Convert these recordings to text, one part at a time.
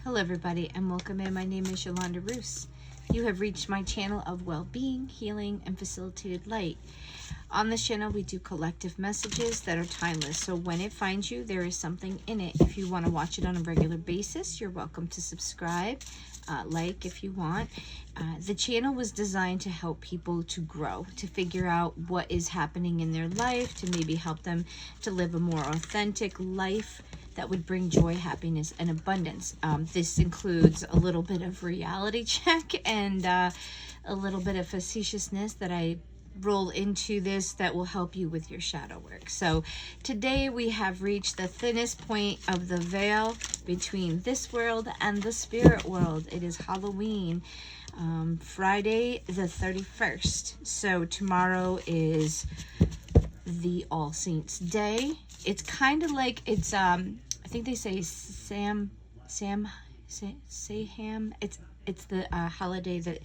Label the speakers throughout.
Speaker 1: Hello everybody and welcome in. My name is Yolanda Roos. You have reached my channel of well-being, healing, and facilitated light. On this channel we do collective messages that are timeless. So when it finds you, there is something in it. If you want to watch it on a regular basis, you're welcome to subscribe, like if you want. The channel was designed to help people to grow, to figure out what is happening in their life, to maybe help them to live a more authentic life that would bring joy, happiness, and abundance. This includes a little bit of reality check and a little bit of facetiousness that I roll into this that will help you with your shadow work. So today we have reached the thinnest point of the veil between this world and the spirit world. It is Halloween, Friday the 31st. So tomorrow is the All Saints Day. It's kind of like it's I think they say Samhain. It's the holiday that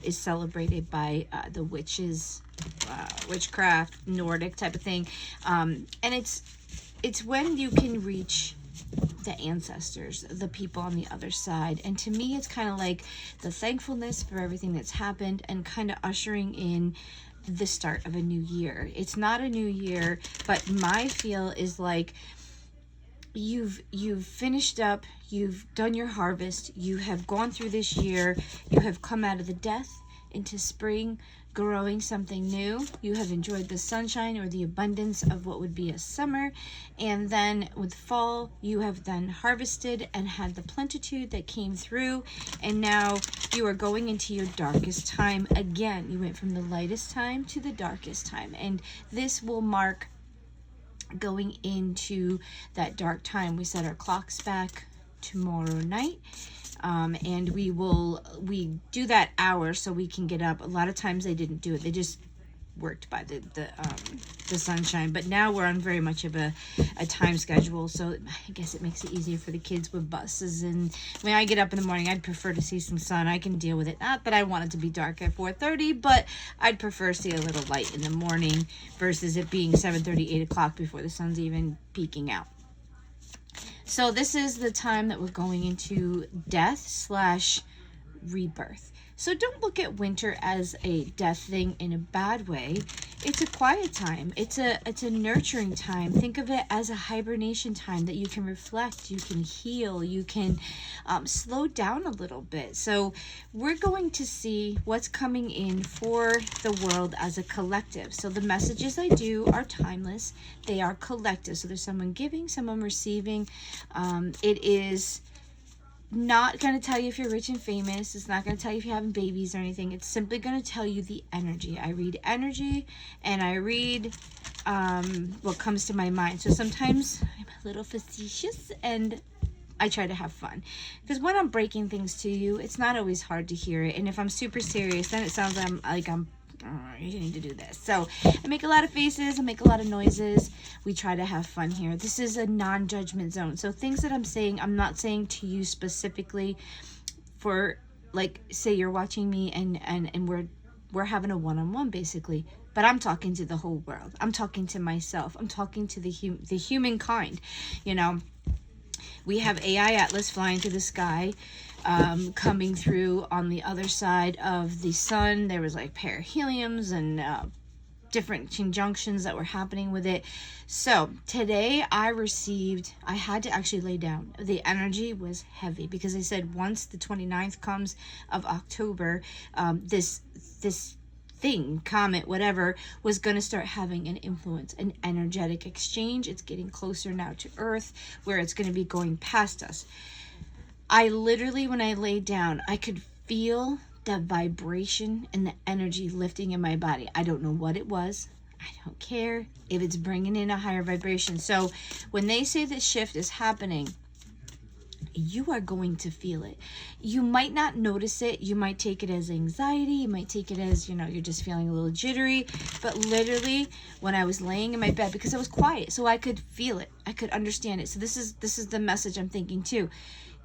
Speaker 1: is celebrated by the witches, witchcraft, Nordic type of thing, and it's when you can reach the ancestors, the people on the other side. And to me, it's kind of like the thankfulness for everything that's happened and kind of ushering in the start of a new year. It's not a new year, but my feel is like you've finished up, you've done your harvest, you have gone through this year, you have come out of the death into spring, growing something new. You have enjoyed the sunshine or the abundance of what would be a summer, and then with fall you have then harvested and had the plenitude that came through, and now you are going into your darkest time again. You went from the lightest time to the darkest time, and this will mark going into that dark time. We set our clocks back tomorrow night, and we do that hour so we can get up. A lot of times they didn't do it, they just worked by the sunshine, but now we're on very much of a time schedule, so I guess it makes it easier for the kids with buses. And when I get up in the morning, I'd prefer to see some sun. I can deal with it, not that I want it to be dark at 4:30, but I'd prefer to see a little light in the morning versus it being 7:30, 8 o'clock before the sun's even peeking out. So this is the time that we're going into death / rebirth. So don't look at winter as a death thing in a bad way. It's a quiet time. It's a nurturing time. Think of it as a hibernation time that you can reflect, you can heal, you can slow down a little bit. So we're going to see what's coming in for the world as a collective. So the messages I do are timeless. They are collective. So there's someone giving, someone receiving. It is not going to tell you if you're rich and famous. It's not going to tell you if you're having babies or anything. It's simply going to tell you the energy. I read energy and I read what comes to my mind. So sometimes I'm a little facetious and I try to have fun, because when I'm breaking things to you, it's not always hard to hear it. And if I'm super serious, then it sounds like I'm you need to do this. So I make a lot of faces, I make a lot of noises. We try to have fun here. This is a non-judgment zone. So things that I'm saying, I'm not saying to you specifically for, like, say you're watching me and we're having a one-on-one basically, but I'm talking to the whole world. I'm talking to myself. I'm talking to the humankind. You know, we have AI Atlas flying through the sky, coming through on the other side of the sun. There was like perihelions and different conjunctions that were happening with it. So today I had to actually lay down. The energy was heavy because I said once the 29th comes of October, this thing, comet, whatever, was going to start having an influence, an energetic exchange. It's getting closer now to Earth, where it's going to be going past us. I literally, when I laid down, I could feel the vibration and the energy lifting in my body. I don't know what it was. I don't care if it's bringing in a higher vibration. So when they say this shift is happening, you are going to feel it. You might not notice it. You might take it as anxiety. You might take it as, you know, you're just feeling a little jittery. But literally, when I was laying in my bed, because I was quiet, so I could feel it, I could understand it. So this is the message I'm thinking too.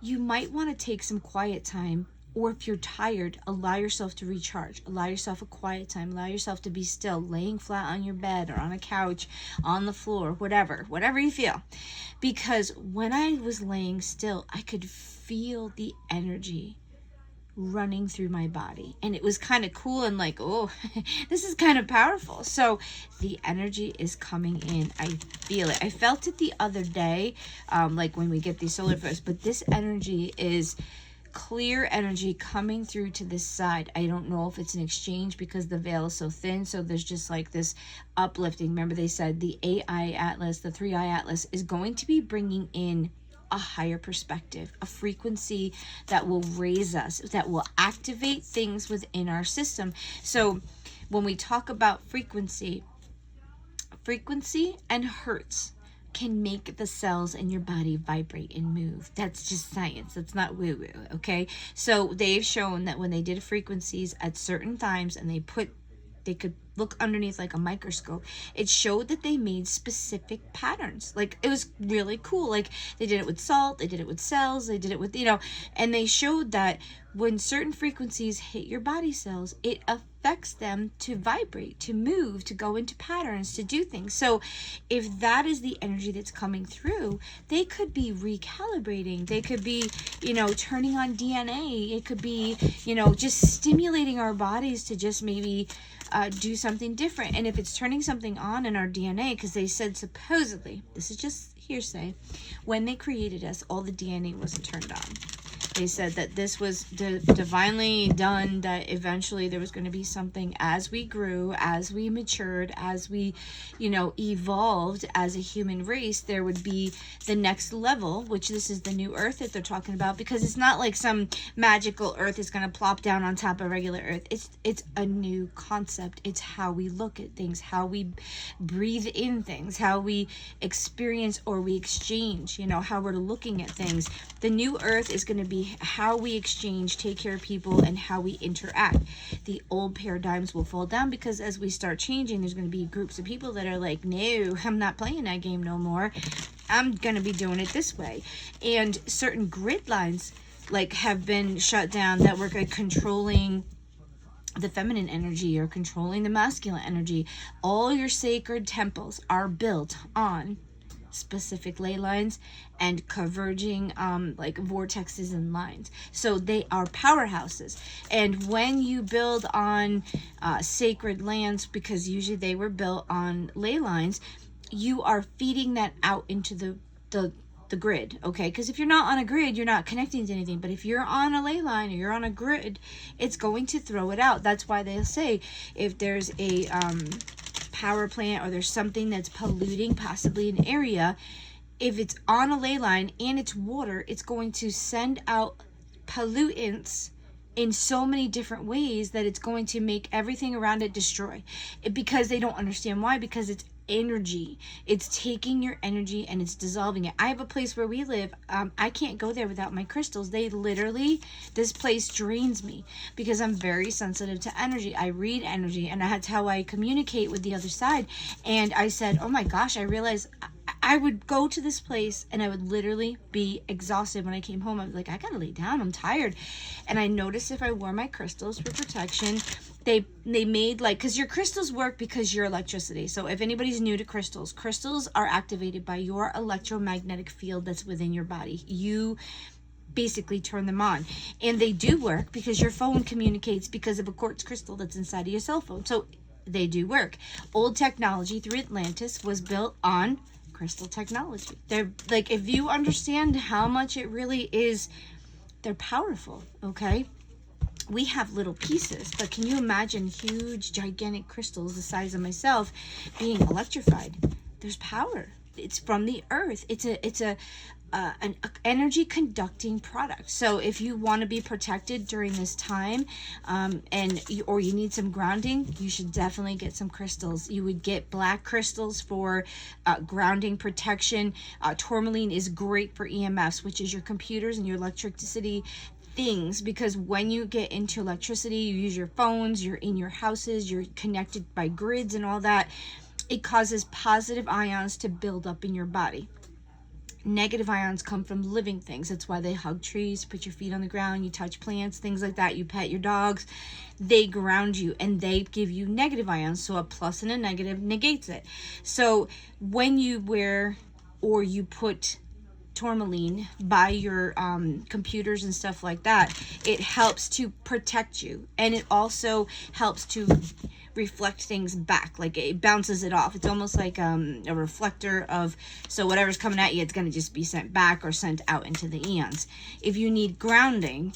Speaker 1: You might want to take some quiet time Or if you're tired, allow yourself to recharge. Allow yourself a quiet time. Allow yourself to be still, laying flat on your bed or on a couch, on the floor, whatever you feel. Because when I was laying still, I could feel the energy running through my body, and it was kind of cool and like, oh, this is kind of powerful. So the energy is coming in. I feel it. I felt it the other day, like when we get these solar flares, but this energy is clear energy coming through to this side. I don't know if it's an exchange because the veil is so thin, so there's just like this uplifting. Remember they said the AI Atlas, the 3i Atlas is going to be bringing in a higher perspective, a frequency that will raise us, that will activate things within our system. So when we talk about frequency and hertz can make the cells in your body vibrate and move. That's just science. That's not woo-woo, okay? So they've shown that when they did frequencies at certain times and they could look underneath like a microscope, it showed that they made specific patterns. Like, it was really cool. Like, they did it with salt, they did it with cells, they did it with, and they showed that when certain frequencies hit your body cells, it affects them to vibrate, to move, to go into patterns, to do things. So if that is the energy that's coming through, they could be recalibrating. They could be, turning on DNA. It could be, just stimulating our bodies to just maybe do something different. And if it's turning something on in our DNA, because they said supposedly, this is just hearsay, when they created us, all the DNA wasn't turned on. They said that this was divinely done, that eventually there was going to be something as we grew, as we matured, as we, evolved as a human race, there would be the next level, which this is the new earth that they're talking about, because it's not like some magical earth is going to plop down on top of regular earth. It's a new concept. It's how we look at things, how we breathe in things, how we experience or we exchange, how we're looking at things. The new earth is going to be how we exchange, take care of people, and how we interact. The old paradigms will fall down, because as we start changing, there's going to be groups of people that are like, no, I'm not playing that game no more. I'm going to be doing it this way. And certain grid lines have been shut down that were controlling the feminine energy or controlling the masculine energy. All your sacred temples are built on specific ley lines and converging vortexes and lines. So they are powerhouses. And when you build on sacred lands, because usually they were built on ley lines, you are feeding that out into the grid, okay? Because if you're not on a grid, you're not connecting to anything. But if you're on a ley line or you're on a grid, it's going to throw it out. That's why they'll say if there's a power plant or there's something that's polluting possibly an area, if it's on a ley line and it's water, it's going to send out pollutants in so many different ways that it's going to make everything around it destroy it, because they don't understand why. Because it's energy. It's taking your energy and it's dissolving it. I have a place where we live. I can't go there without my crystals. This place drains me because I'm very sensitive to energy. I read energy, and that's how I communicate with the other side. And I said, oh my gosh, I realized I would go to this place and I would literally be exhausted when I came home. I was like, I gotta lay down, I'm tired. And I noticed if I wore my crystals for protection, they made because your crystals work because your electricity. So if anybody's new to crystals are activated by your electromagnetic field that's within your body. You basically turn them on, and they do work because your phone communicates because of a quartz crystal that's inside of your cell phone. So they do work. Old technology through Atlantis was built on crystal technology. They're if you understand how much it really is, they're powerful, okay? We have little pieces, but can you imagine huge, gigantic crystals the size of myself being electrified? There's power. It's from the earth. It's an energy conducting product. So if you want to be protected during this time, or you need some grounding, you should definitely get some crystals. You would get black crystals for grounding protection. Tourmaline is great for EMFs, which is your computers and your electricity things, because when you get into electricity, you use your phones, you're in your houses, you're connected by grids and all that. It causes positive ions to build up in your body. Negative ions come from living things. That's why they hug trees, put your feet on the ground, you touch plants, things like that. You pet your dogs. They ground you and they give you negative ions. So a plus and a negative negates it. So when you wear or you put tourmaline by your computers and stuff like that, it helps to protect you, and it also helps to reflect things back. Like it bounces it off. It's almost like a reflector of, so whatever's coming at you, it's going to just be sent back or sent out into the eons. If you need grounding,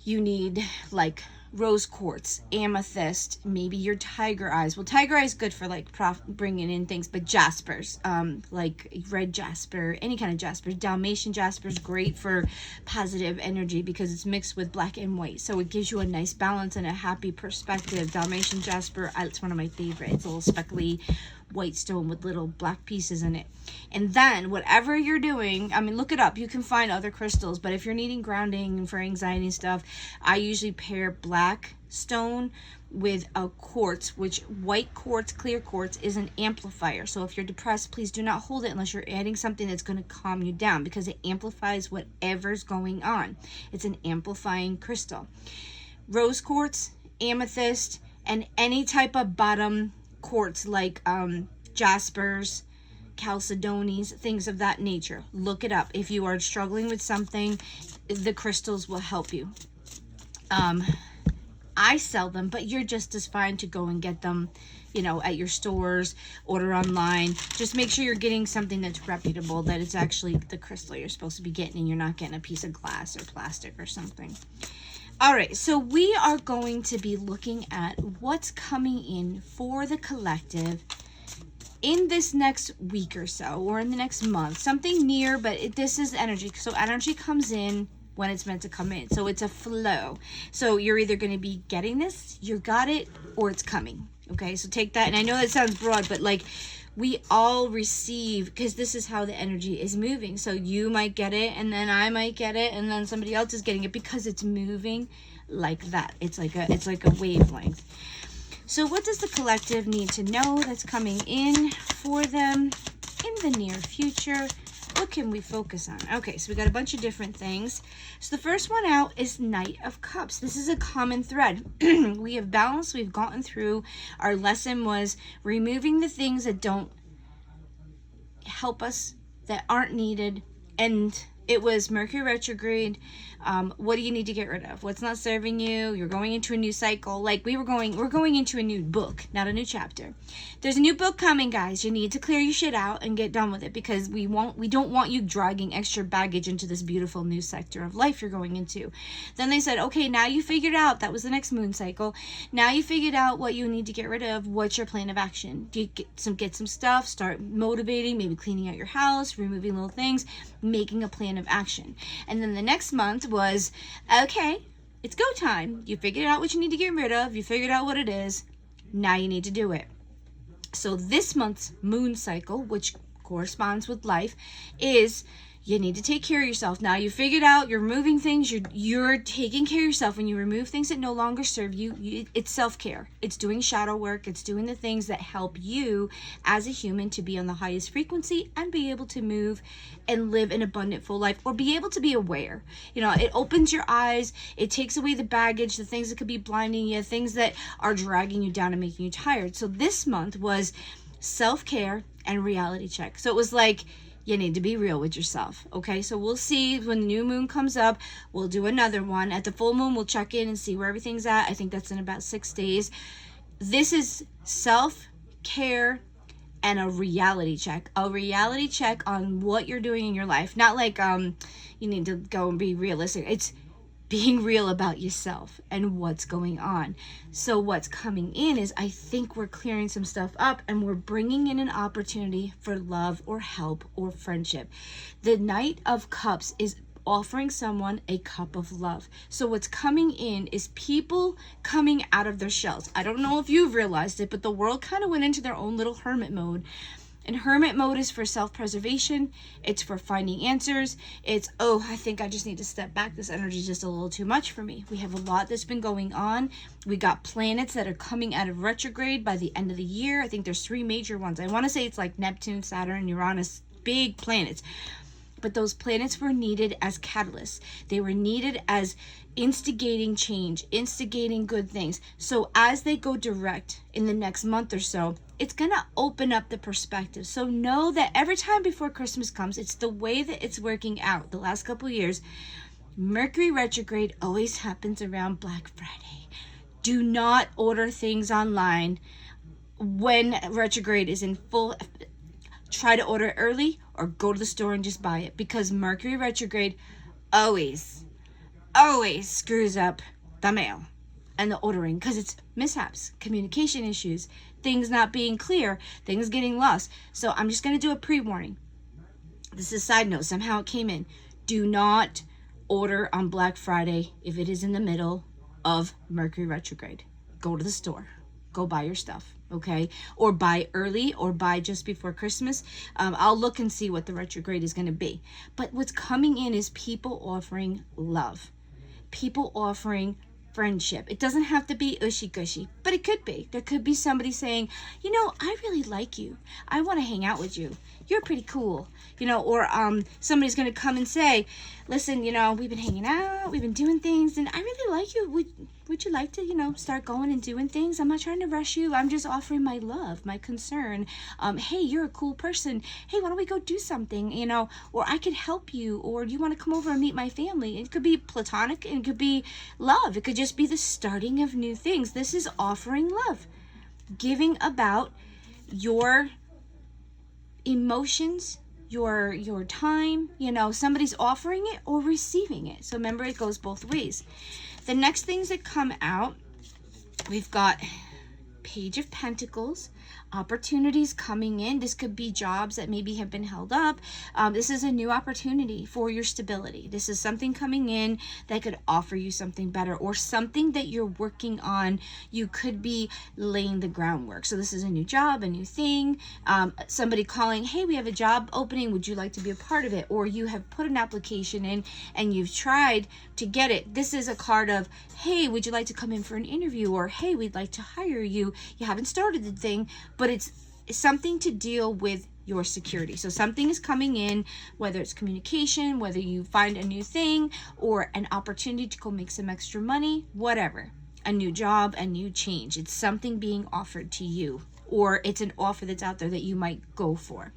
Speaker 1: you need like rose quartz, amethyst, maybe your tiger eyes. Well, tiger eye is good for like bringing in things, but jaspers, like red jasper, any kind of jasper. Dalmatian jasper is great for positive energy because it's mixed with black and white, so it gives you a nice balance and a happy perspective. Dalmatian jasper, it's one of my favorites. It's a little speckly white stone with little black pieces in it. And then whatever you're doing, I mean, look it up, you can find other crystals, but if you're needing grounding for anxiety and stuff, I usually pair black stone with a quartz, which white quartz, clear quartz, is an amplifier. So if you're depressed, please do not hold it unless you're adding something that's going to calm you down, because it amplifies whatever's going on. It's an amplifying crystal. Rose quartz, amethyst, and any type of bottom quartz like jaspers, chalcedonies, things of that nature. Look it up. If you are struggling with something, the crystals will help you. I sell them, but you're just as fine to go and get them, you know, at your stores, order online. Just make sure you're getting something that's reputable, that it's actually the crystal you're supposed to be getting, and you're not getting a piece of glass or plastic or something. All right, so we are going to be looking at what's coming in for the collective in this next week or so, or in the next month, something near, but this is energy. So energy comes in when it's meant to come in. So it's a flow. So you're either going to be getting this, you got it, or it's coming. Okay, so take that. And I know that sounds broad, but like we all receive, because this is how the energy is moving. So you might get it, and then I might get it, and then somebody else is getting it, because it's moving like that. It's like a wavelength. So what does the collective need to know that's coming in for them in the near future? What can we focus on? Okay, so we got a bunch of different things. So the first one out is Knight of Cups. This is a common thread. We have balanced, we've gotten through. Our lesson was removing the things that don't help us, that aren't needed, and it was Mercury retrograde. What do you need to get rid of? What's not serving you? You're going into a new cycle. Like we're going into a new book, not a new chapter. There's a new book coming, guys. You need to clear your shit out and get done with it, because we don't want you dragging extra baggage into this beautiful new sector of life you're going into. Then they said, okay, now you figured out, that was the next moon cycle. Now you figured out what you need to get rid of. What's your plan of action? Do you get some stuff, start motivating, maybe cleaning out your house, removing little things, making a plan of action. And then the next month was, okay, it's go time. You figured out what you need to get rid of. You figured out what it is. Now you need to do it. So this month's moon cycle, which corresponds with life, is you need to take care of yourself. Now you figured out, you're removing things, you're taking care of yourself. When you remove things that no longer serve you, it's self-care. It's doing shadow work. It's doing the things that help you as a human to be on the highest frequency and be able to move and live an abundant, full life, or be able to be aware. You know, it opens your eyes. It takes away the baggage, the things that could be blinding you, things that are dragging you down and making you tired. So this month was self-care and reality check. So it was like, you need to be real with yourself. Okay, so we'll see when the new moon comes up. We'll do another one. At the full moon, we'll check in and see where everything's at. I think that's in about 6 days. This is self-care and a reality check. A reality check on what you're doing in your life. Not like you need to go and be realistic. It's being real about yourself and what's going on. So what's coming in is, I think we're clearing some stuff up, and we're bringing in an opportunity for love or help or friendship. The Knight of Cups is offering someone a cup of love. So what's coming in is people coming out of their shells. I don't know if you've realized it, but the world kind of went into their own little hermit mode. And hermit mode is for self-preservation. It's for finding answers. It's, oh, I think I just need to step back. This energy is just a little too much for me. We have a lot that's been going on. We got planets that are coming out of retrograde by the end of the year. I think there's 3 major ones. I want to say it's like Neptune, Saturn, Uranus, big planets. but those planets were needed as catalysts. They were needed as instigating change, instigating good things. So as they go direct in the next month or so, it's going to open up the perspective. So know that every time before Christmas comes, it's the way that it's working out the last couple of years. Mercury retrograde always happens around Black Friday. Do not order things online when retrograde is in full. Try to order it early or go to the store and just buy it, because Mercury retrograde always screws up the mail and the ordering, because it's mishaps, communication issues, things not being clear, things getting lost. So I'm just going to do a pre-warning. This is a side note. Somehow it came in. Do not order on Black Friday if it is in the middle of Mercury retrograde. Go to the store. Go buy your stuff, okay? Or buy early, or buy just before Christmas. I'll look and see what the retrograde is going to be. But what's coming in is people offering love. People offering friendship. It doesn't have to be ushy-gushy, but it could be. There could be somebody saying, you know, I really like you. I want to hang out with you. You're pretty cool. You know, or somebody's going to come and say, listen, you know, we've been hanging out, we've been doing things, and I really like you. Would you like to, you know, start going and doing things? I'm not trying to rush you. I'm just offering my love, my concern. Hey, you're a cool person. Hey, why don't we go do something, you know, or I could help you, or do you want to come over and meet my family? It could be platonic, and it could be love. It could just be the starting of new things. This is offering love, giving about your emotions, your time, you know, somebody's offering it or receiving it. So remember, it goes both ways. The next things that come out, we've got Page of Pentacles, opportunities coming in. This could be jobs that maybe have been held up. This is a new opportunity for your stability. This is something coming in that could offer you something better, or something that you're working on. You could be laying the groundwork. So this is a new job, a new thing. Somebody calling, hey, we have a job opening. Would you like to be a part of it? Or you have put an application in and you've tried to get it. This is a card of, hey, would you like to come in for an interview? Or, hey, we'd like to hire you. You haven't started the thing, but it's something to deal with your security. So something is coming in, whether it's communication, whether you find a new thing, or an opportunity to go make some extra money, whatever. A new job, a new change. It's something being offered to you, or it's an offer that's out there that you might go for.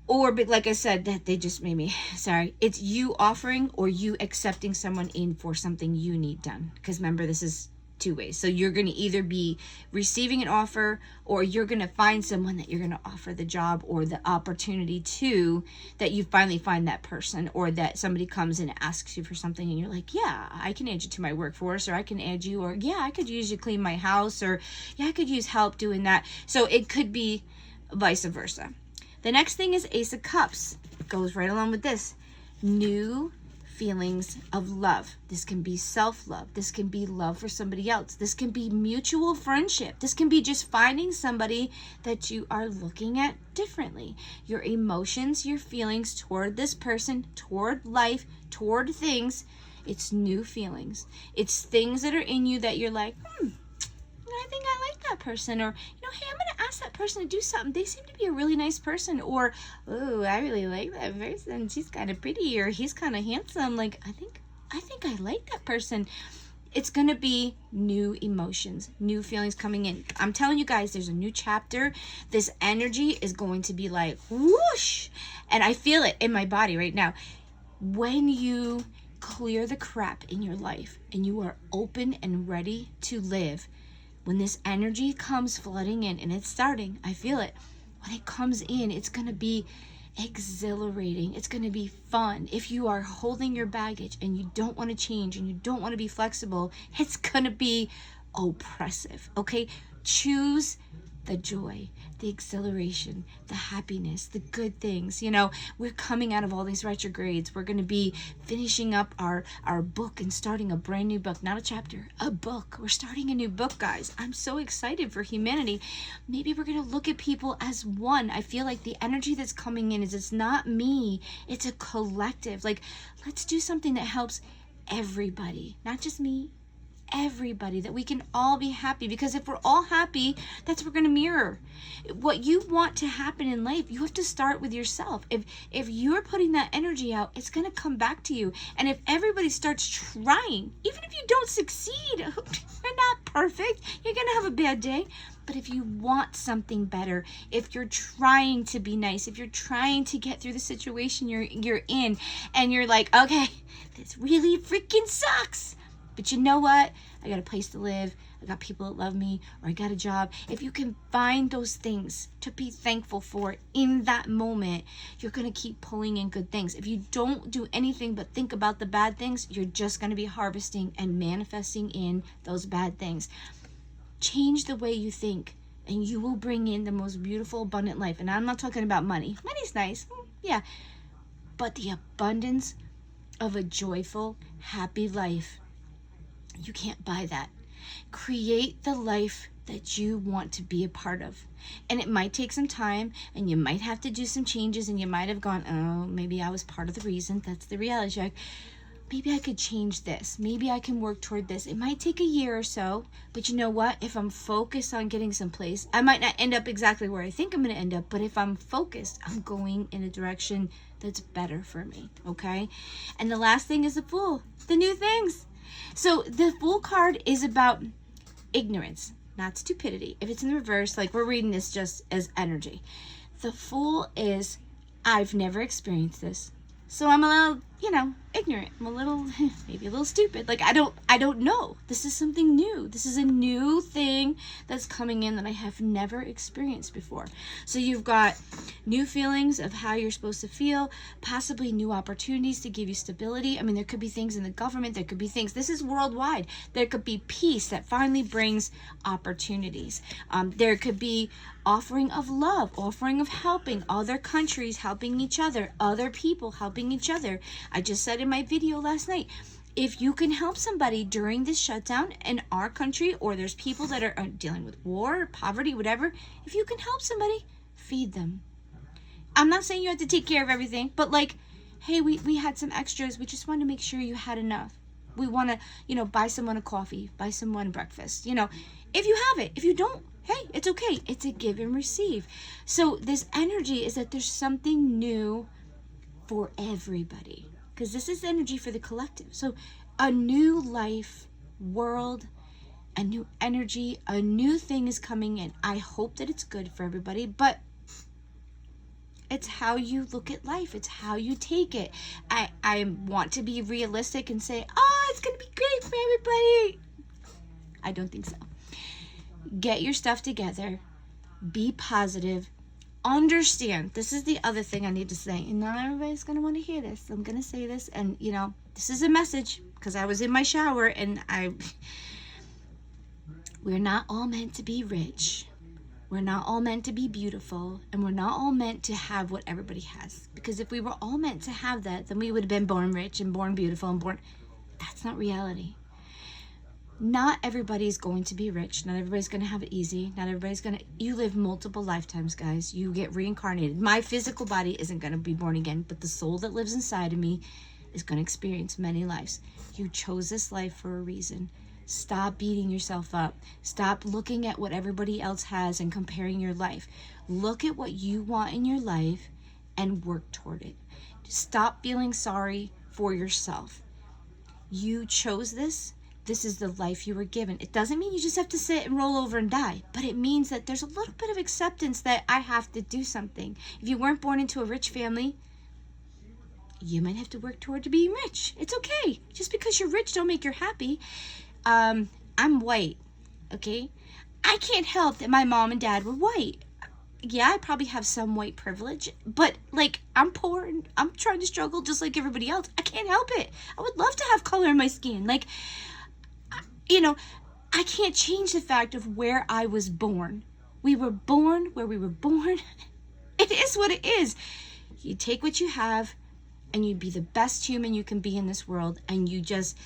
Speaker 1: Or, but like I said, that they just made me, sorry. It's you offering or you accepting someone in for something you need done. Because remember, this is two ways. So you're going to either be receiving an offer, or you're going to find someone that you're going to offer the job or the opportunity to, that you finally find that person, or that somebody comes and asks you for something and you're like, yeah, I can add you to my workforce, or I can add you, or yeah, I could use you to clean my house, or yeah, I could use help doing that. So it could be vice versa. The next thing is Ace of Cups. It goes right along with this. New feelings of love. This can be self-love. This can be love for somebody else. This can be mutual friendship. This can be just finding somebody that you are looking at differently. Your emotions, your feelings toward this person, toward life, toward things. It's new feelings. It's things that are in you that you're like, I think I like that person, or, you know, hey, I'm going to ask that person to do something. They seem to be a really nice person, or, oh, I really like that person. She's kind of pretty, or he's kind of handsome. Like, I think I like that person. It's going to be new emotions, new feelings coming in. I'm telling you guys, there's a new chapter. This energy is going to be like, whoosh, and I feel it in my body right now. When you clear the crap in your life and you are open and ready to live, when this energy comes flooding in, and it's starting, I feel it. When it comes in, it's going to be exhilarating. It's going to be fun. If you are holding your baggage and you don't want to change and you don't want to be flexible, it's going to be oppressive. Okay? Choose the joy, the exhilaration, the happiness, the good things. You know, we're coming out of all these retrogrades. We're going to be finishing up our book and starting a brand new book, not a chapter, a book. We're starting a new book, guys. I'm so excited for humanity. Maybe we're going to look at people as one. I feel like the energy that's coming in is, it's not me, it's a collective. Like, let's do something that helps everybody, not just me, everybody, that we can all be happy. Because if we're all happy, that's what we're going to mirror. What you want to happen in life, you have to start with yourself. If you're putting that energy out, it's going to come back to you. And if everybody starts trying, even if you don't succeed, you're not perfect, you're going to have a bad day. But if you want something better, if you're trying to be nice, if you're trying to get through the situation you're in, and you're like, okay, this really freaking sucks, but you know what? I got a place to live, I got people that love me, or I got a job. If you can find those things to be thankful for in that moment, you're going to keep pulling in good things. If you don't do anything but think about the bad things, you're just going to be harvesting and manifesting in those bad things. Change the way you think, and you will bring in the most beautiful, abundant life. And I'm not talking about money. Money's nice, yeah, but the abundance of a joyful, happy life, you can't buy that. Create the life that you want to be a part of. And it might take some time, and you might have to do some changes, and you might have gone, oh, maybe I was part of the reason. That's the reality check. Maybe I could change this. Maybe I can work toward this. It might take a year or so, but you know what? If I'm focused on getting someplace, I might not end up exactly where I think I'm going to end up, but if I'm focused, I'm going in a direction that's better for me, okay? And the last thing is the Fool, the new things. So the Fool card is about ignorance, not stupidity. If it's in the reverse, like we're reading this just as energy. The Fool is, I've never experienced this, so I'm a little, ignorant. I'm a little, maybe a little stupid. Like, I don't know. This is something new. This is a new thing that's coming in that I have never experienced before. So you've got new feelings of how you're supposed to feel, possibly new opportunities to give you stability. I mean, there could be things in the government. There could be things. This is worldwide. There could be peace that finally brings opportunities. There could be offering of love, offering of helping, other countries helping each other, other people helping each other. I just said in my video last night, if you can help somebody during this shutdown in our country, or there's people that are dealing with war, poverty, whatever, if you can help somebody, feed them. I'm not saying you have to take care of everything, but like, hey, we had some extras. We just wanted to make sure you had enough. We want to, buy someone a coffee, buy someone breakfast, if you have it. If you don't, hey, it's okay. It's a give and receive. So this energy is that there's something new for everybody, because this is energy for the collective. So a new life, world, a new energy, a new thing is coming in. I hope that it's good for everybody, but it's how you look at life. It's how you take it. I want to be realistic and say, oh, it's going to be great for everybody. I don't think so. Get your stuff together. Be positive. Understand. This is the other thing I need to say. And not everybody's going to want to hear this. I'm going to say this. And, this is a message because I was in my shower and we're not all meant to be rich. We're not all meant to be beautiful, and we're not all meant to have what everybody has. Because if we were all meant to have that, then we would have been born rich and born beautiful and born... That's not reality. Not everybody's going to be rich. Not everybody's going to have it easy. Not everybody's going to... You live multiple lifetimes, guys. You get reincarnated. My physical body isn't going to be born again, but the soul that lives inside of me is going to experience many lives. You chose this life for a reason. Stop beating yourself up. Stop looking at what everybody else has and comparing your life. Look at what you want in your life and work toward it. Stop feeling sorry for yourself. You chose this. This is the life you were given. It doesn't mean you just have to sit and roll over and die, but it means that there's a little bit of acceptance that I have to do something. If you weren't born into a rich family, you might have to work toward being rich. It's okay. Just because you're rich don't make you happy. I'm white, okay? I can't help that my mom and dad were white. Yeah, I probably have some white privilege, but like, I'm poor and I'm trying to struggle just like everybody else. I can't help it. I would love to have color in my skin. Like, I can't change the fact of where I was born. We were born where we were born. It is what it is. You take what you have and you be the best human you can be in this world, and you just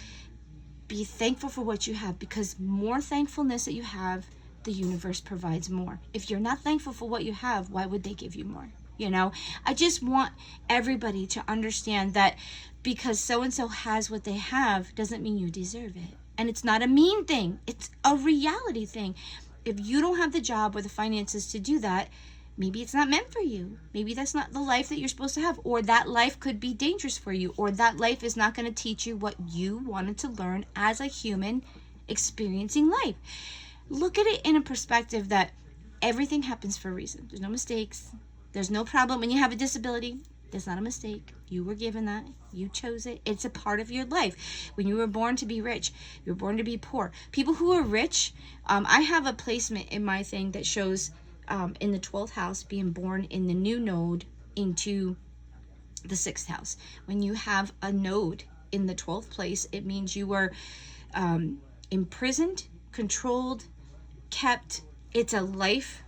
Speaker 1: be thankful for what you have, because more thankfulness that you have, the universe provides more. If you're not thankful for what you have, why would they give you more? I just want everybody to understand that because so-and-so has what they have doesn't mean you deserve it. And it's not a mean thing. It's a reality thing. If you don't have the job or the finances to do that, maybe it's not meant for you. Maybe that's not the life that you're supposed to have, or that life could be dangerous for you, or that life is not going to teach you what you wanted to learn as a human experiencing life. Look at it in a perspective that everything happens for a reason. There's no mistakes. There's no problem. When you have a disability, that's not a mistake. You were given that. You chose it. It's a part of your life. When you were born to be rich, you were born to be poor. People who are rich, I have a placement in my thing that shows in the 12th house being born in the new node into the 6th house. When you have a node in the 12th place, it means you were imprisoned, controlled, kept. It's a life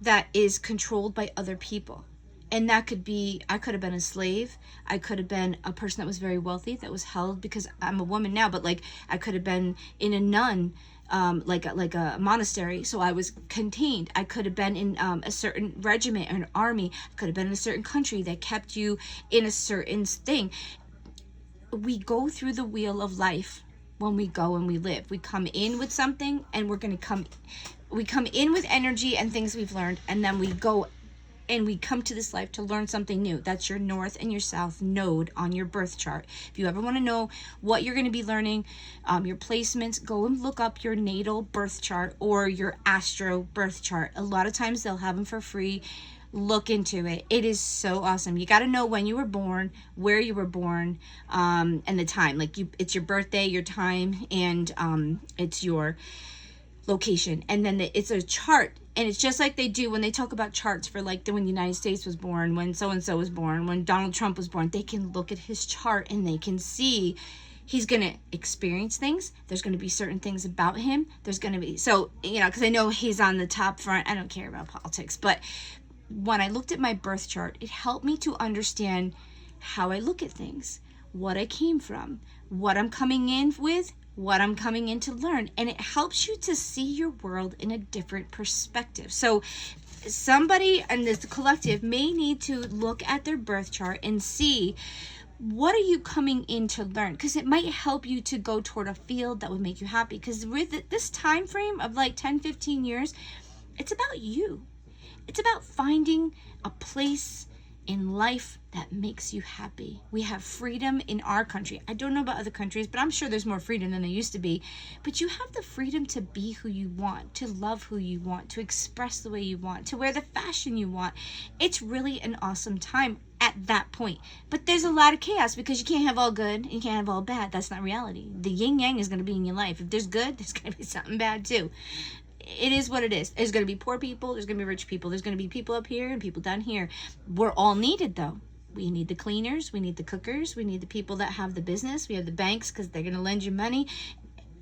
Speaker 1: that is controlled by other people. And that could be, I could have been a slave. I could have been a person that was very wealthy, that was held, because I'm a woman now, but like I could have been in a nun, like a monastery. So I was contained. I could have been in a certain regiment or an army. I could have been in a certain country that kept you in a certain thing. We go through the wheel of life when we go and we live. We come in with something, and we come in with energy and things we've learned, and then we go and we come to this life to learn something new. That's your north and your south node on your birth chart. If you ever want to know what you're going to be learning, your placements, go and look up your natal birth chart or your astro birth chart. A lot of times they'll have them for free. Look into it. It is so awesome. You got to know when you were born, where you were born, and the time. Like it's your birthday, your time, and it's your location. And then it's a chart. And it's just like they do when they talk about charts for like when the United States was born, when so-and-so was born, when Donald Trump was born. They can look at his chart and they can see he's going to experience things. There's going to be certain things about him. There's going to be, so, because I know he's on the top front. I don't care about politics. But when I looked at my birth chart, it helped me to understand how I look at things, what I came from, what I'm coming in with, what I'm coming in to learn. And it helps you to see your world in a different perspective. So somebody in this collective may need to look at their birth chart and see, what are you coming in to learn? Because it might help you to go toward a field that would make you happy. Because with this time frame of like 10, 15 years, it's about you. It's about finding a place in life that makes you happy. We have freedom in our country. I don't know about other countries, but I'm sure there's more freedom than there used to be. But you have the freedom to be who you want, to love who you want, to express the way you want, to wear the fashion you want. It's really an awesome time at that point. But there's a lot of chaos because you can't have all good and you can't have all bad. That's not reality. The yin yang is going to be in your life. If there's good, there's going to be something bad too. It is what it is. There's going to be poor people. There's going to be rich people. There's going to be people up here and people down here. We're all needed though. We need the cleaners. We need the cookers. We need the people that have the business. We have the banks because they're going to lend you money.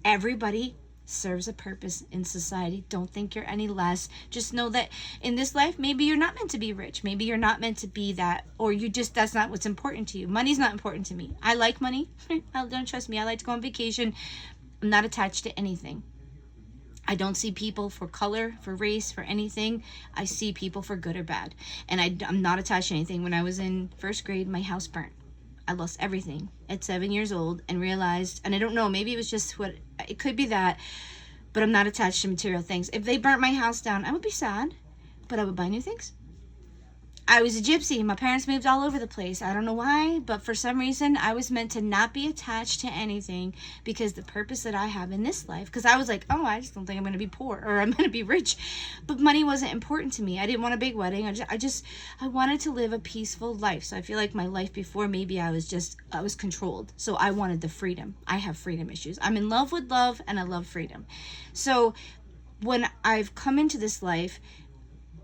Speaker 1: Everybody serves a purpose in society. Don't think you're any less. Just know that in this life, maybe you're not meant to be rich. Maybe you're not meant to be that, or that's not what's important to you. Money's not important to me. I like money. Don't trust me. I like to go on vacation. I'm not attached to anything. I don't see people for color, for race, for anything. I see people for good or bad. And I'm not attached to anything. When I was in first grade, my house burnt. I lost everything at 7 years old and realized, and I don't know, maybe it was just it could be that, but I'm not attached to material things. If they burnt my house down, I would be sad, but I would buy new things. I was a gypsy. My parents moved all over the place. I don't know why, but for some reason, I was meant to not be attached to anything because the purpose that I have in this life, because I was like, oh, I just don't think I'm going to be poor or I'm going to be rich. But money wasn't important to me. I didn't want a big wedding. I wanted to live a peaceful life. So I feel like my life before, maybe I was controlled. So I wanted the freedom. I have freedom issues. I'm in love with love and I love freedom. So when I've come into this life,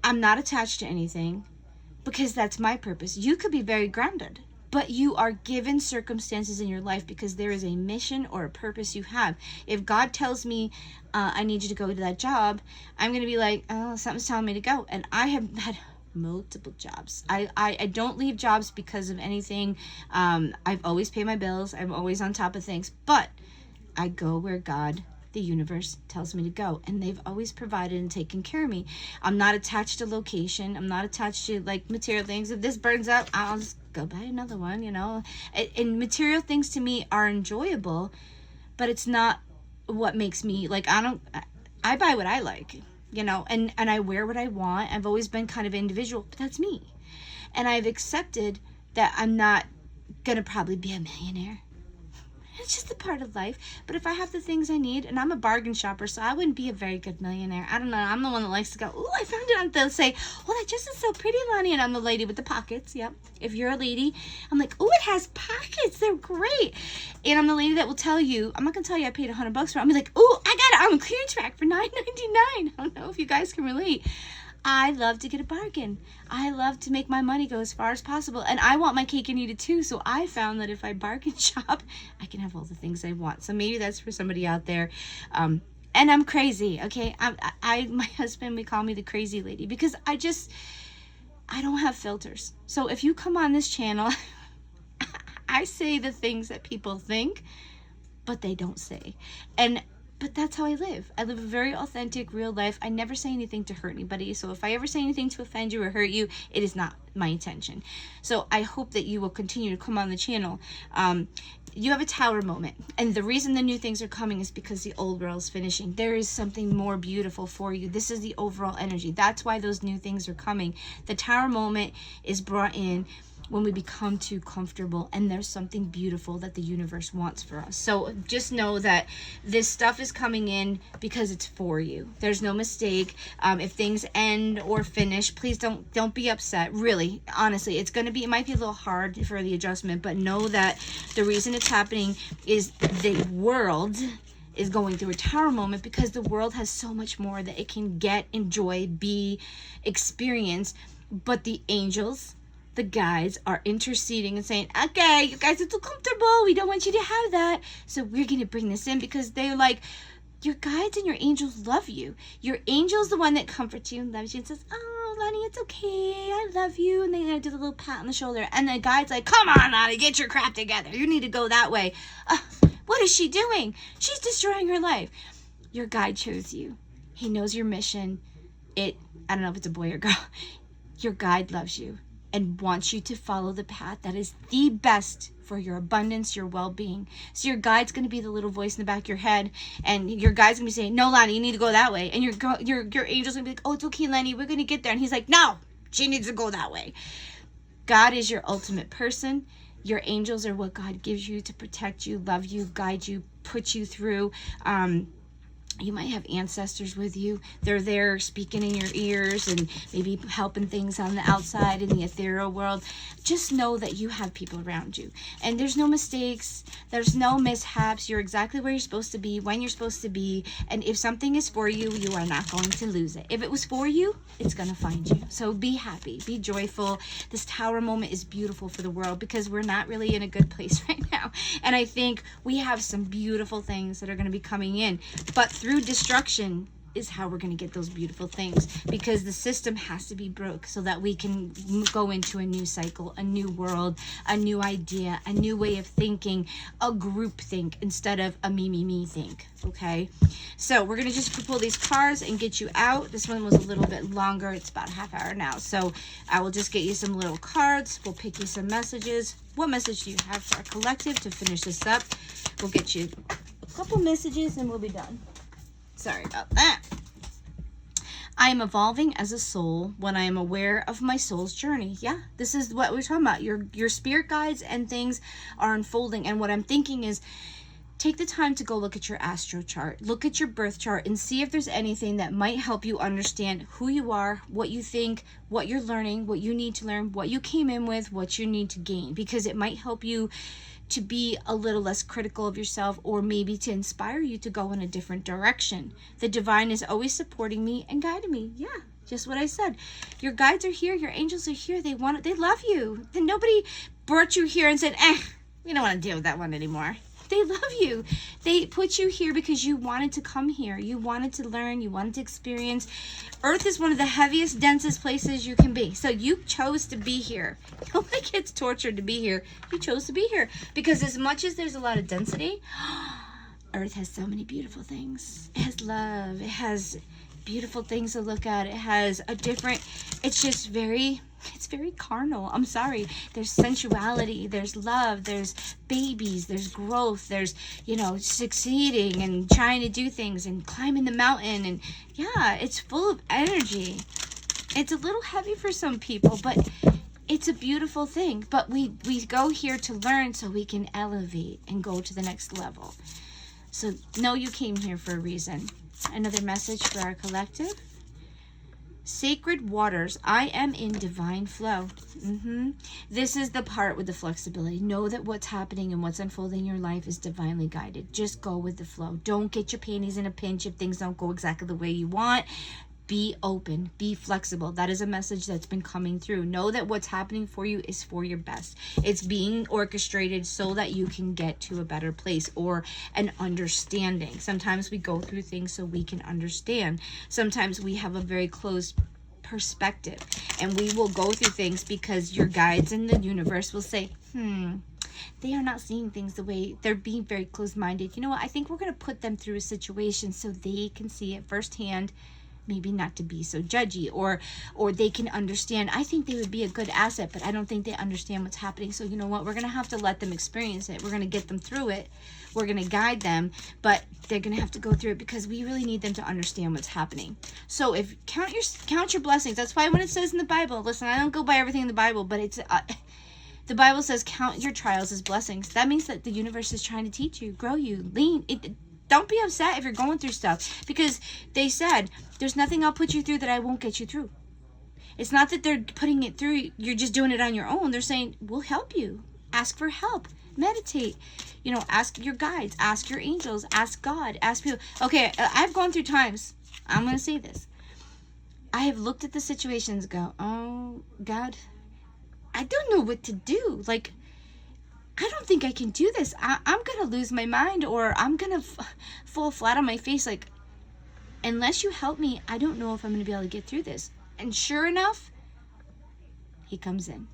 Speaker 1: I'm not attached to anything. Because that's my purpose. You could be very grounded, but you are given circumstances in your life because there is a mission or a purpose you have. If God tells me, I need you to go to that job, I'm going to be like, oh, something's telling me to go. And I have had multiple jobs. I don't leave jobs because of anything. I've always paid my bills. I'm always on top of things, but I go where God, the universe, tells me to go, and they've always provided and taken care of me. I'm not attached to location. I'm not attached to like material things. If this burns up, I'll just go buy another one, And material things to me are enjoyable, but it's not what makes me, like, I buy what I like, you know, and I wear what I want. I've always been kind of individual, but that's me. And I've accepted that I'm not gonna probably be a millionaire. It's just a part of life. But if I have the things I need, and I'm a bargain shopper, so I wouldn't be a very good millionaire. I don't know. I'm the one that likes to go, oh, I found it on, they'll say, oh, that dress is so pretty, Lonnie. And I'm the lady with the pockets. Yep. If you're a lady, I'm like, oh, it has pockets. They're great. And I'm the lady that will tell you, I'm not going to tell you I paid $100 for it. I'm like, oh, I got it on a clearance rack for $9.99. I don't know if you guys can relate. I love to get a bargain. I love to make my money go as far as possible. And I want my cake and eat it too. So I found that if I bargain shop, I can have all the things I want. So maybe that's for somebody out there. And I'm crazy, okay? My husband, we call me the crazy lady because I don't have filters. So if you come on this channel, I say the things that people think, but they don't say. But that's how I live. I live a very authentic, real life. I never say anything to hurt anybody. So if I ever say anything to offend you or hurt you, it is not my intention. So I hope that you will continue to come on the channel. You have a tower moment. And the reason the new things are coming is because the old world is finishing. There is something more beautiful for you. This is the overall energy. That's why those new things are coming. The tower moment is brought in when we become too comfortable, and there's something beautiful that the universe wants for us. So just know that this stuff is coming in because it's for you. There's no mistake. If things end or finish, please don't be upset. Really, honestly, it might be a little hard for the adjustment, but know that the reason it's happening is the world is going through a tower moment because the world has so much more that it can get, enjoy, be, experience. But the angels, the guides, are interceding and saying, okay, you guys are too comfortable. We don't want you to have that. So we're going to bring this in because they're like, your guides and your angels love you. Your angel's the one that comforts you and loves you and says, oh, Lonnie, it's okay. I love you. And they do the little pat on the shoulder. And the guide's like, come on, Lonnie, get your crap together. You need to go that way. What is she doing? She's destroying her life. Your guide chose you. He knows your mission. I don't know if it's a boy or girl. Your guide loves you and wants you to follow the path that is the best for your abundance, your well-being. So your guide's going to be the little voice in the back of your head, and your guide's going to be saying, no, Lonnie, you need to go that way. And your angel's going to be like, oh, it's okay, Lenny, we're going to get there. And he's like, no, she needs to go that way. God is your ultimate person. Your angels are what God gives you to protect you, love you, guide you, put you through. You might have ancestors with you. They're there speaking in your ears and maybe helping things on the outside in the ethereal world. Just know that you have people around you. And there's no mistakes. There's no mishaps. You're exactly where you're supposed to be, when you're supposed to be. And if something is for you, you are not going to lose it. If it was for you, it's going to find you. So be happy. Be joyful. This tower moment is beautiful for the world because we're not really in a good place right now. And I think we have some beautiful things that are going to be coming in. But through destruction is how we're going to get those beautiful things, because the system has to be broke so that we can go into a new cycle, a new world, a new idea, a new way of thinking, a group think instead of a me think. Okay, so we're going to just pull these cards and get you out. This one was a little bit longer. It's about a half hour now, so I will just get you some little cards. We'll pick you some messages. What message do you have for our collective to finish this up? We'll get you a couple messages and we'll be done. Sorry about that. I am evolving as a soul when I am aware of my soul's journey. Yeah, this is what we're talking about. Your spirit guides and things are unfolding. And what I'm thinking is, take the time to go look at your astro chart. Look at your birth chart and see if there's anything that might help you understand who you are, what you think, what you're learning, what you need to learn, what you came in with, what you need to gain. Because it might help you to be a little less critical of yourself, or maybe to inspire you to go in a different direction. The divine is always supporting me and guiding me. Yeah, just what I said. Your guides are here. Your angels are here. They love you. Then nobody brought you here and said, we don't want to deal with that one anymore. They love you. They put you here because you wanted to come here. You wanted to learn. You wanted to experience. Earth is one of the heaviest, densest places you can be. So you chose to be here. Nobody gets tortured to be here. You chose to be here. Because as much as there's a lot of density, Earth has so many beautiful things. It has love. It has beautiful things to look at. It has a different, it's just very it's very carnal. I'm sorry. There's sensuality, there's love, there's babies, there's growth, there's, succeeding and trying to do things and climbing the mountain. And yeah, it's full of energy. It's a little heavy for some people, but it's a beautiful thing. But we go here to learn so we can elevate and go to the next level. So know you came here for a reason. Another message for our collective. Sacred waters, I am in divine flow. This is the part with the flexibility. Know that what's happening and what's unfolding in your life is divinely guided. Just go with the flow. Don't get your panties in a pinch if things don't go exactly the way you want. Be open, be flexible. That is a message that's been coming through. Know that what's happening for you is for your best. It's being orchestrated so that you can get to a better place or an understanding. Sometimes we go through things so we can understand. Sometimes we have a very closed perspective and we will go through things because your guides in the universe will say, they are not seeing things the way, they're being very closed-minded. You know what? I think we're going to put them through a situation so they can see it firsthand. Maybe not to be so judgy, or they can understand. I think they would be a good asset, but I don't think they understand what's happening. So you know what? We're going to have to let them experience it. We're going to get them through it. We're going to guide them, but they're going to have to go through it because we really need them to understand what's happening. So if count your blessings. That's why when it says in the Bible, listen, I don't go by everything in the Bible, but it's the Bible says count your trials as blessings. That means that the universe is trying to teach you, grow you, don't be upset if you're going through stuff, because they said, there's nothing I'll put you through that I won't get you through. It's not that they're putting it through, you're just doing it on your own. They're saying, we'll help you. Ask for help. Meditate. Ask your guides. Ask your angels. Ask God. Ask people. Okay, I've gone through times. I'm going to say this. I have looked at the situations and go, oh, God, I don't know what to do. Like, I don't think I can do this. I'm going to lose my mind, or I'm going to fall flat on my face. Like, unless you help me, I don't know if I'm going to be able to get through this. And sure enough, he comes in.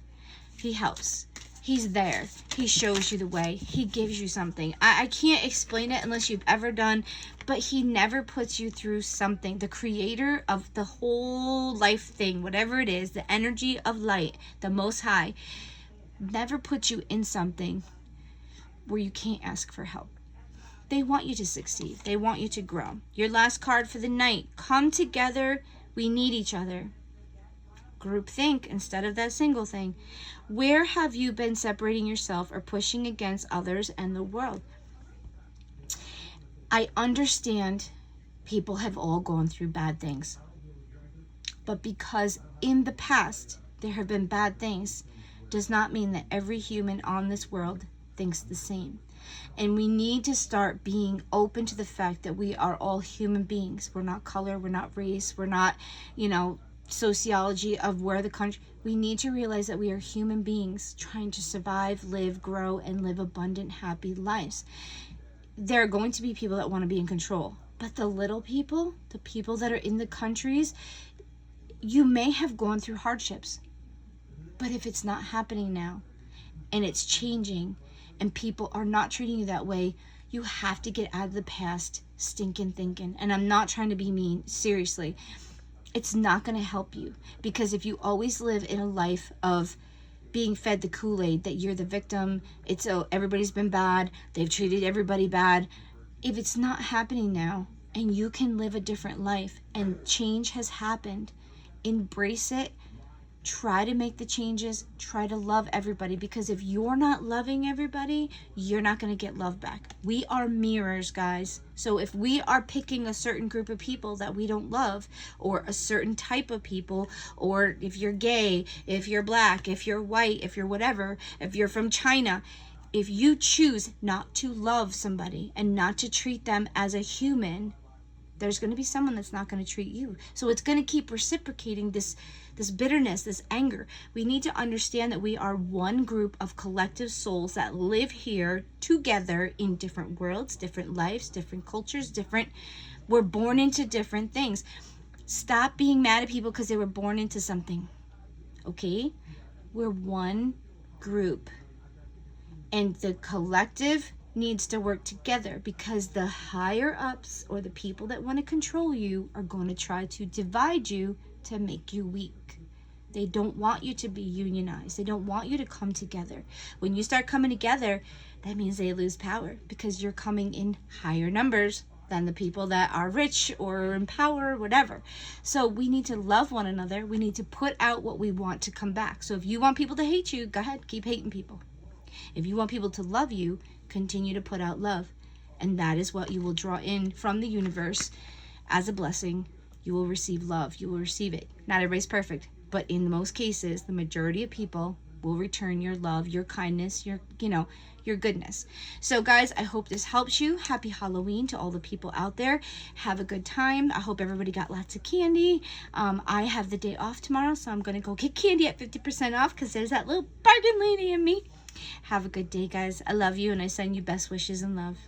Speaker 1: He helps. He's there. He shows you the way. He gives you something. I can't explain it unless you've ever done, but he never puts you through something. The creator of the whole life thing, whatever it is, the energy of light, the Most High, never put you in something where you can't ask for help. They want you to succeed. They want you to grow. Your last card for the night. Come together. We need each other. Group think instead of that single thing. Where have you been separating yourself or pushing against others and the world? I understand people have all gone through bad things. But because in the past there have been bad things, does not mean that every human on this world thinks the same. And we need to start being open to the fact that we are all human beings. We're not color, we're not race, we're not, sociology of where the country. We need to realize that we are human beings trying to survive, live, grow, and live abundant, happy lives. There are going to be people that want to be in control. But the little people, the people that are in the countries, you may have gone through hardships. But if it's not happening now, and it's changing, and people are not treating you that way, you have to get out of the past stinking thinking. And I'm not trying to be mean, seriously. It's not going to help you, because if you always live in a life of being fed the Kool-Aid that you're the victim, everybody's been bad, they've treated everybody bad. If it's not happening now, and you can live a different life, and change has happened, embrace it. Try to make the changes. Try to love everybody, because if you're not loving everybody, you're not going to get love back. We are mirrors, guys. So if we are picking a certain group of people that we don't love, or a certain type of people, or if you're gay, if you're black, if you're white, if you're whatever, if you're from China, if you choose not to love somebody and not to treat them as a human, there's going to be someone that's not going to treat you. So it's going to keep reciprocating this bitterness, this anger. We need to understand that we are one group of collective souls that live here together in different worlds, different lives, different cultures, we're born into different things. Stop being mad at people because they were born into something. Okay? We're one group. And the collective needs to work together, because the higher ups, or the people that want to control you, are going to try to divide you to make you weak. They don't want you to be unionized. They don't want you to come together. When you start coming together, that means they lose power because you're coming in higher numbers than the people that are rich or in power or whatever. So we need to love one another. We need to put out what we want to come back. So if you want people to hate you, go ahead, keep hating people. If you want people to love you, continue to put out love. And that is what you will draw in from the universe as a blessing. You will receive love. You will receive it. Not everybody's perfect, but in most cases, the majority of people will return your love, your kindness, your goodness. So guys, I hope this helps you. Happy Halloween to all the people out there. Have a good time. I hope everybody got lots of candy. I have the day off tomorrow, so I'm going to go get candy at 50% off because there's that little bargain lady in me. Have a good day, guys. I love you, and I send you best wishes and love.